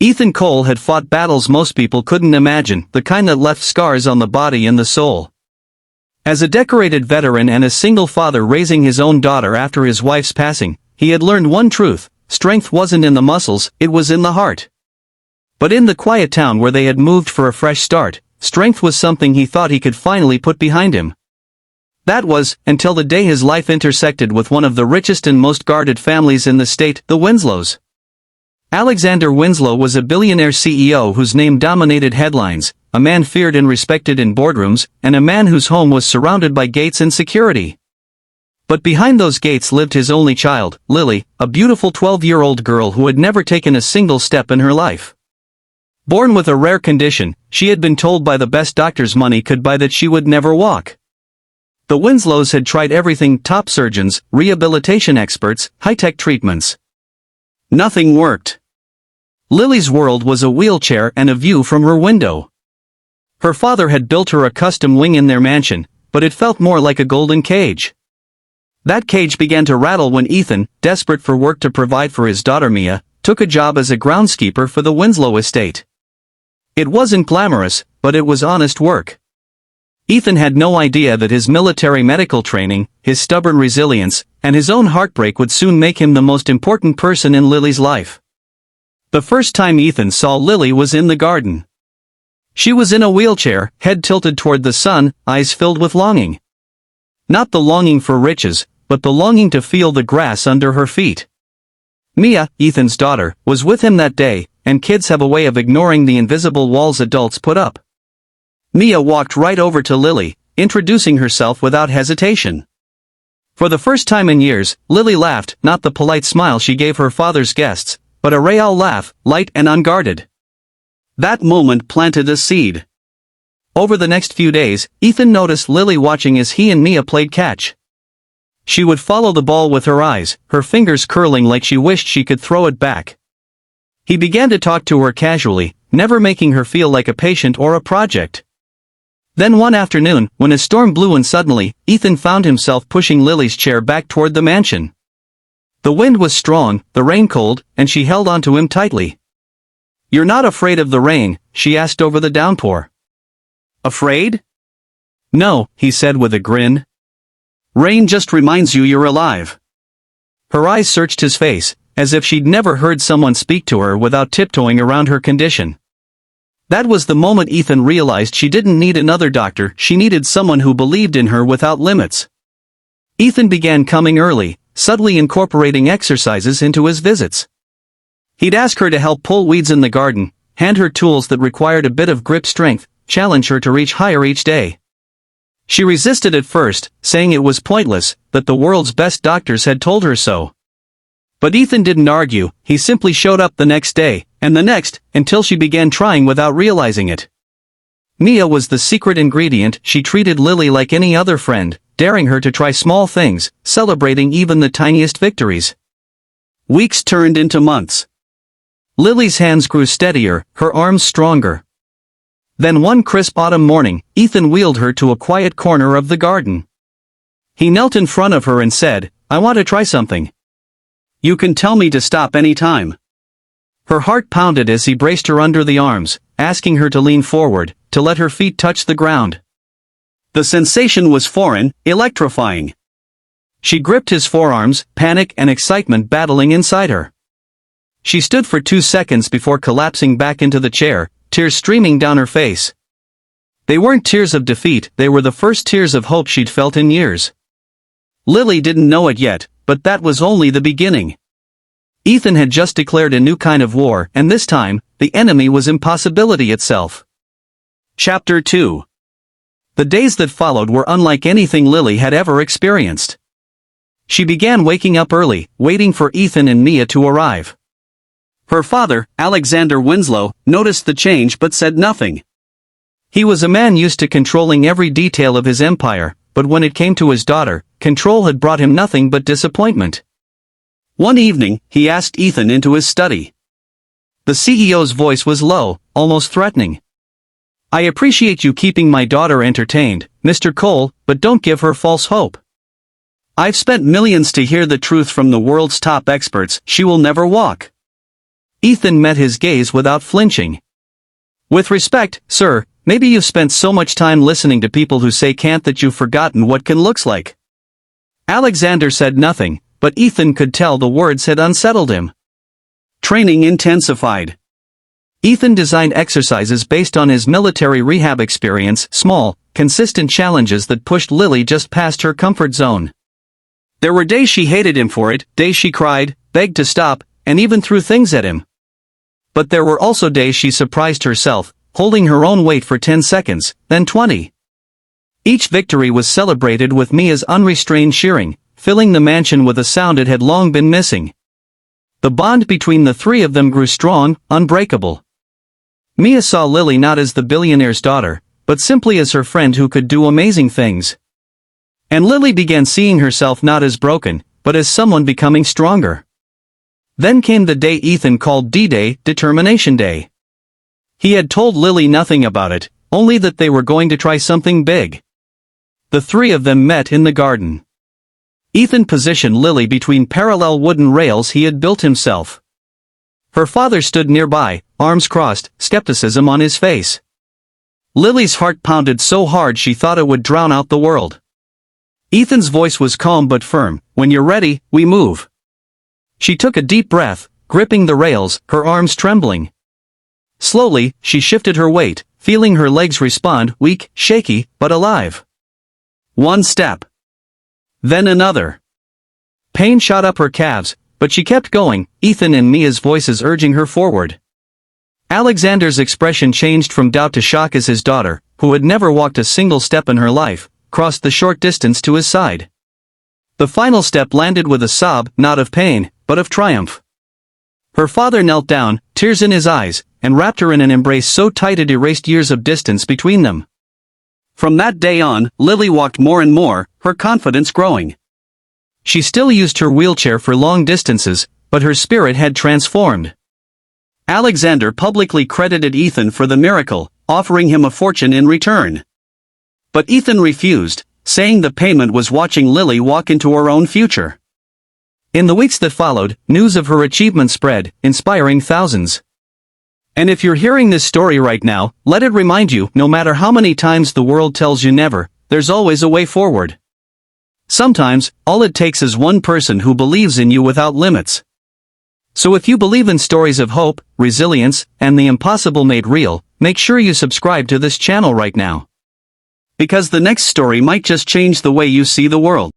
Ethan Cole had fought battles most people couldn't imagine, the kind that left scars on the body and the soul. As a decorated veteran and a single father raising his own daughter after his wife's passing, he had learned one truth: strength wasn't in the muscles, it was in the heart. But in the quiet town where they had moved for a fresh start, strength was something he thought he could finally put behind him. That was, until the day his life intersected with one of the richest and most guarded families in the state, the Winslows. Alexander Winslow was a billionaire CEO whose name dominated headlines, a man feared and respected in boardrooms, and a man whose home was surrounded by gates and security. But behind those gates lived his only child, Lily, a beautiful 12-year-old girl who had never taken a single step in her life. Born with a rare condition, she had been told by the best doctors money could buy that she would never walk. The Winslows had tried everything: top surgeons, rehabilitation experts, high-tech treatments. Nothing worked. Lily's world was a wheelchair and a view from her window. Her father had built her a custom wing in their mansion, but it felt more like a golden cage. That cage began to rattle when Ethan, desperate for work to provide for his daughter Mia, took a job as a groundskeeper for the Winslow estate. It wasn't glamorous, but it was honest work. Ethan had no idea that his military medical training, his stubborn resilience, and his own heartbreak would soon make him the most important person in Lily's life. The first time Ethan saw Lily was in the garden. She was in a wheelchair, head tilted toward the sun, eyes filled with longing. Not the longing for riches, but the longing to feel the grass under her feet. Mia, Ethan's daughter, was with him that day, and kids have a way of ignoring the invisible walls adults put up. Mia walked right over to Lily, introducing herself without hesitation. For the first time in years, Lily laughed, not the polite smile she gave her father's guests, but a real laugh, light and unguarded. That moment planted a seed. Over the next few days, Ethan noticed Lily watching as he and Mia played catch. She would follow the ball with her eyes, her fingers curling like she wished she could throw it back. He began to talk to her casually, never making her feel like a patient or a project. Then one afternoon, when a storm blew in suddenly, Ethan found himself pushing Lily's chair back toward the mansion. The wind was strong, the rain cold, and she held onto him tightly. "You're not afraid of the rain?" she asked over the downpour. "Afraid?" "No," he said with a grin. "Rain just reminds you you're alive." Her eyes searched his face, as if she'd never heard someone speak to her without tiptoeing around her condition. That was the moment Ethan realized she didn't need another doctor, she needed someone who believed in her without limits. Ethan began coming early, subtly incorporating exercises into his visits. He'd ask her to help pull weeds in the garden, hand her tools that required a bit of grip strength, challenge her to reach higher each day. She resisted at first, saying it was pointless, that the world's best doctors had told her so. But Ethan didn't argue, he simply showed up the next day, and the next, until she began trying without realizing it. Mia was the secret ingredient. She treated Lily like any other friend, daring her to try small things, celebrating even the tiniest victories. Weeks turned into months. Lily's hands grew steadier, her arms stronger. Then one crisp autumn morning, Ethan wheeled her to a quiet corner of the garden. He knelt in front of her and said, "I want to try something. You can tell me to stop any time." Her heart pounded as he braced her under the arms, asking her to lean forward, to let her feet touch the ground. The sensation was foreign, electrifying. She gripped his forearms, panic and excitement battling inside her. She stood for 2 seconds before collapsing back into the chair, tears streaming down her face. They weren't tears of defeat, they were the first tears of hope she'd felt in years. Lily didn't know it yet, but that was only the beginning. Ethan had just declared a new kind of war, and this time, the enemy was impossibility itself. Chapter 2. The days that followed were unlike anything Lily had ever experienced. She began waking up early, waiting for Ethan and Mia to arrive. Her father, Alexander Winslow, noticed the change but said nothing. He was a man used to controlling every detail of his empire, but when it came to his daughter, control had brought him nothing but disappointment. One evening, he asked Ethan into his study. The CEO's voice was low, almost threatening. "I appreciate you keeping my daughter entertained, Mr. Cole, but don't give her false hope. I've spent millions to hear the truth from the world's top experts. She will never walk." Ethan met his gaze without flinching. "With respect, sir, maybe you've spent so much time listening to people who say can't that you've forgotten what can looks like." Alexander said nothing, but Ethan could tell the words had unsettled him. Training intensified. Ethan designed exercises based on his military rehab experience, small, consistent challenges that pushed Lily just past her comfort zone. There were days she hated him for it, days she cried, begged to stop, and even threw things at him. But there were also days she surprised herself, holding her own weight for 10 seconds, then 20. Each victory was celebrated with Mia's unrestrained cheering, filling the mansion with a sound it had long been missing. The bond between the three of them grew strong, unbreakable. Mia saw Lily not as the billionaire's daughter, but simply as her friend who could do amazing things. And Lily began seeing herself not as broken, but as someone becoming stronger. Then came the day Ethan called D-Day, Determination Day. He had told Lily nothing about it, only that they were going to try something big. The three of them met in the garden. Ethan positioned Lily between parallel wooden rails he had built himself. Her father stood nearby, arms crossed, skepticism on his face. Lily's heart pounded so hard she thought it would drown out the world. Ethan's voice was calm but firm. "When you're ready, we move." She took a deep breath, gripping the rails, her arms trembling. Slowly, she shifted her weight, feeling her legs respond, weak, shaky, but alive. One step. Then another. Pain shot up her calves, but she kept going, Ethan and Mia's voices urging her forward. Alexander's expression changed from doubt to shock as his daughter, who had never walked a single step in her life, crossed the short distance to his side. The final step landed with a sob, not of pain, but of triumph. Her father knelt down, tears in his eyes, and wrapped her in an embrace so tight it erased years of distance between them. From that day on, Lily walked more and more, her confidence growing. She still used her wheelchair for long distances, but her spirit had transformed. Alexander publicly credited Ethan for the miracle, offering him a fortune in return. But Ethan refused, saying the payment was watching Lily walk into her own future. In the weeks that followed, news of her achievement spread, inspiring thousands. And if you're hearing this story right now, let it remind you, no matter how many times the world tells you never, there's always a way forward. Sometimes, all it takes is one person who believes in you without limits. So if you believe in stories of hope, resilience, and the impossible made real, make sure you subscribe to this channel right now. Because the next story might just change the way you see the world.